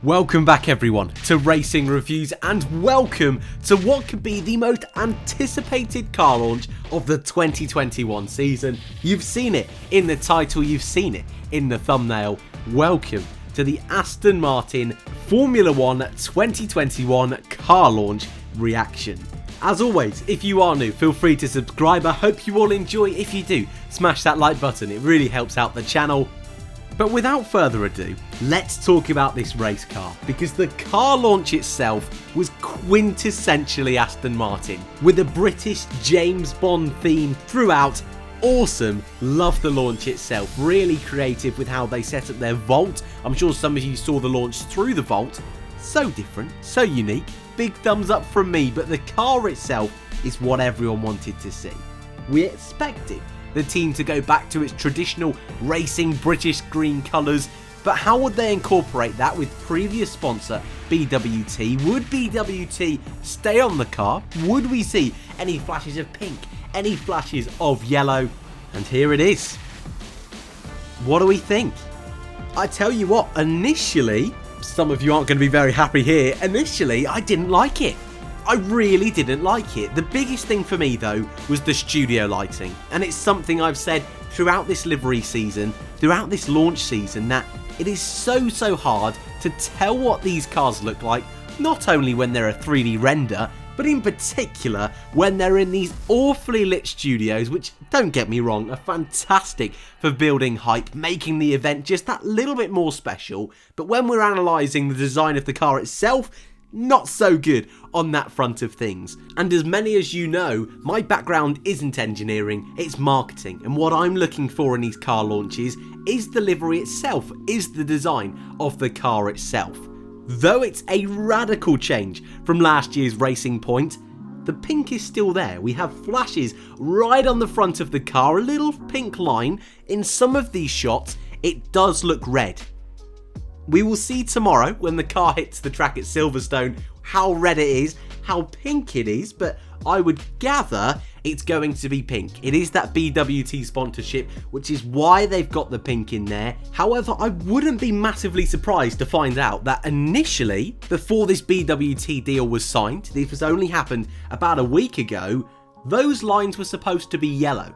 Welcome back everyone to Racing Reviews, and welcome to what could be the most anticipated car launch of the 2021 season. You've seen it in the title, you've seen it in the thumbnail. Welcome to the Aston Martin Formula 1 2021 car launch reaction. As always, if you are new, feel free to subscribe. I hope you all enjoy. If you do, smash that like button, it really helps out the channel. But without further ado, let's talk about this race car, because the car launch itself was quintessentially Aston Martin, with a British James Bond theme throughout. Awesome, love the launch itself, really creative with how they set up their vault. I'm sure some of you saw the launch through the vault. So different, so unique, big thumbs up from me, but the car itself is what everyone wanted to see. We expected the team to go back to its traditional racing British green colours, but how would they incorporate that with previous sponsor BWT? Would BWT stay on the car? Would we see any flashes of pink, any flashes of yellow? And here it is. What do we think? I tell you what, initially, some of you aren't going to be very happy here, initially I didn't like it. I really didn't like it. The biggest thing for me though was the studio lighting, and it's something I've said throughout this livery season, throughout this launch season, that it is so hard to tell what these cars look like, not only when they're a 3D render, but in particular when they're in these awfully lit studios, which, don't get me wrong, are fantastic for building hype, making the event just that little bit more special, but when we're analysing the design of the car itself, not so good on that front of things. And as many as you know, my background isn't engineering, it's marketing, and what I'm looking for in these car launches is the livery itself, is the design of the car itself. Though it's a radical change from last year's Racing Point, the pink is still there. We have flashes right on the front of the car, a little pink line. In some of these shots, it does look red. We will see tomorrow when the car hits the track at Silverstone how red it is, how pink it is, but I would gather it's going to be pink. It is that BWT sponsorship, which is why they've got the pink in there. However, I wouldn't be massively surprised to find out that initially, before this BWT deal was signed, this was only happened about a week ago, those lines were supposed to be yellow.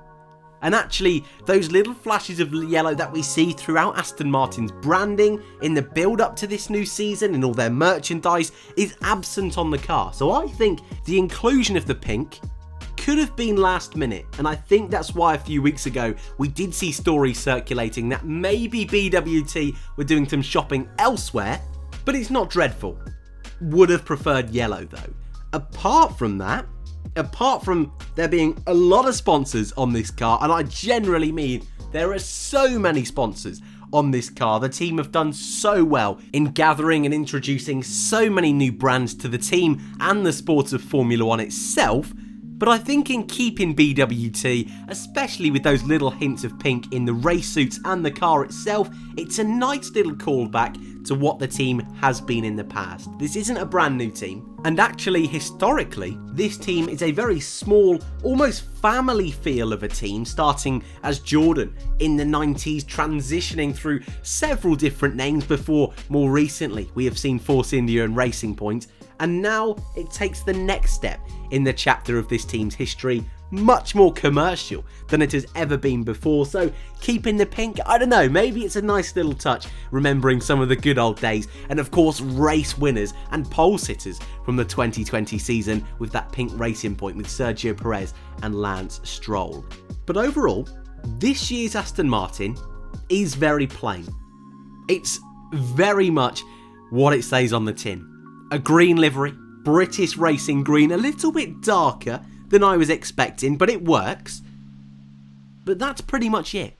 And actually, those little flashes of yellow that we see throughout Aston Martin's branding in the build up to this new season and all their merchandise is absent on the car. So I think the inclusion of the pink could have been last minute, and I think that's why a few weeks ago we did see stories circulating that maybe BWT were doing some shopping elsewhere, but it's not dreadful. Would have preferred yellow though. Apart from that, apart from there being a lot of sponsors on this car, and I generally mean there are so many sponsors on this car, the team have done so well in gathering and introducing so many new brands to the team and the sport of Formula 1 itself. But I think in keeping BWT, especially with those little hints of pink in the race suits and the car itself, it's a nice little callback to what the team has been in the past. This isn't a brand new team, and actually historically, this team is a very small, almost family feel of a team, starting as Jordan in the 90s, transitioning through several different names before more recently we have seen Force India and Racing Point. And now it takes the next step in the chapter of this team's history, much more commercial than it has ever been before. So keeping the pink, I don't know, maybe it's a nice little touch, remembering some of the good old days, and of course race winners and pole sitters from the 2020 season with that pink Racing Point with Sergio Perez and Lance Stroll. But overall, this year's Aston Martin is very plain. It's very much what it says on the tin. A green livery, British racing green, a little bit darker than I was expecting, but it works. But that's pretty much it.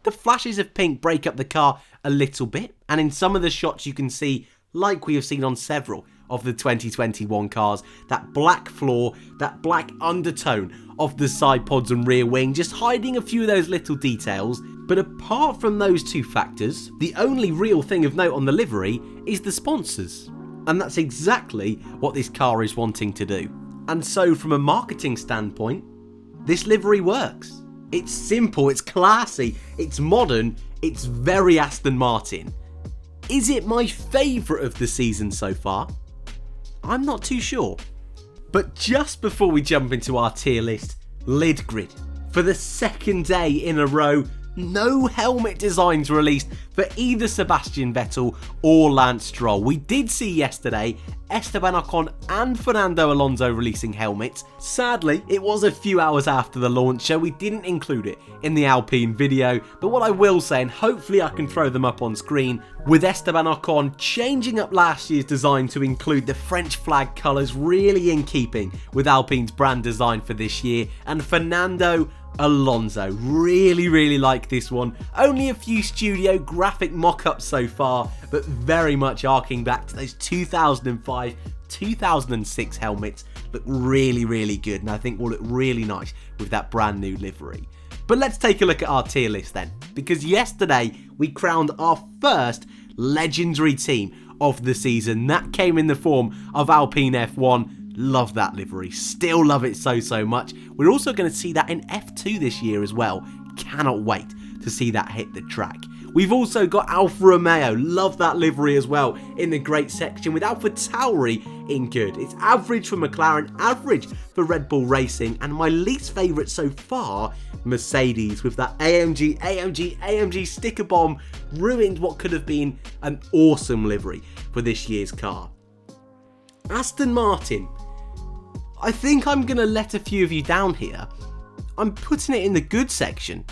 The flashes of pink break up the car a little bit, and in some of the shots you can see, like we have seen on several of the 2021 cars, that black floor, that black undertone of the side pods and rear wing, just hiding a few of those little details. But apart from those two factors, the only real thing of note on the livery is the sponsors. And that's exactly what this car is wanting to do. And so from a marketing standpoint, this livery works. It's simple, it's classy, it's modern, it's very Aston Martin. Is it my favourite of the season so far? I'm not too sure. But just before we jump into our tier list, lid grid. For the second day in a row, no helmet designs released for either Sebastian Vettel or Lance Stroll. We did see yesterday Esteban Ocon and Fernando Alonso releasing helmets. Sadly, it was a few hours after the launch, so we didn't include it in the Alpine video. But what I will say, and hopefully I can throw them up on screen, with Esteban Ocon changing up last year's design to include the French flag colours, really in keeping with Alpine's brand design for this year, and Fernando Alonso, really like this one. Only a few studio graphic mock-ups so far, but very much arcing back to those 2005, 2006 helmets. Look really good, and I think will look really nice with that brand new livery. But let's take a look at our tier list then, because yesterday we crowned our first legendary team of the season. That came in the form of Alpine F1. Love that livery, still love it so much. We're also going to see that in F2 this year as well. Cannot wait to see that hit the track. We've also got Alfa Romeo, love that livery as well in the great section, with Alpha Tauri in good. It's average for McLaren, average for Red Bull Racing, and my least favourite so far, Mercedes, with that AMG sticker bomb, ruined what could have been an awesome livery for this year's car. Aston Martin, I think I'm going to let a few of you down here. I'm putting it in the good section.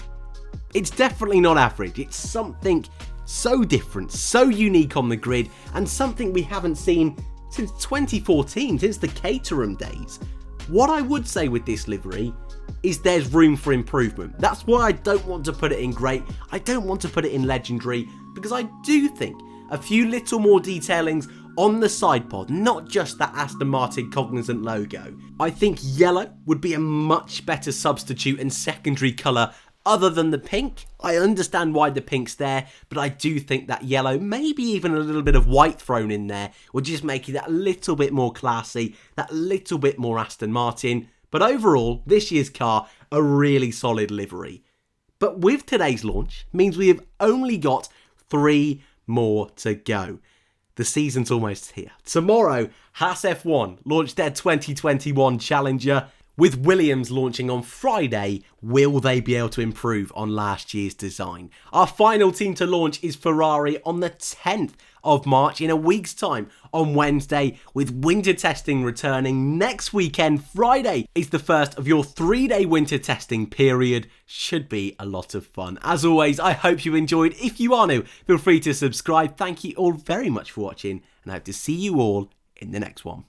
It's definitely not average. It's something so different, so unique on the grid, and something we haven't seen since 2014, since the Caterham days. What I would say with this livery is there's room for improvement. That's why I don't want to put it in great. I don't want to put it in legendary, because I do think a few little more detailings on the side pod, not just that Aston Martin cognizant logo. I think yellow would be a much better substitute and secondary colour other than the pink. I understand why the pink's there, but I do think that yellow, maybe even a little bit of white thrown in there, would just make it that little bit more classy, that little bit more Aston Martin. But overall, this year's car, a really solid livery. But with today's launch, means we have only got 3 more to go. The season's almost here. Tomorrow, Haas F1 launched their 2021 Challenger. With Williams launching on Friday, will they be able to improve on last year's design? Our final team to launch is Ferrari on the 10th of March, in a week's time, on Wednesday, with winter testing returning next weekend. Friday is the first of your 3-day winter testing period. Should be a lot of fun. As always, I hope you enjoyed. If you are new, feel free to subscribe. Thank you all very much for watching, and I hope to see you all in the next one.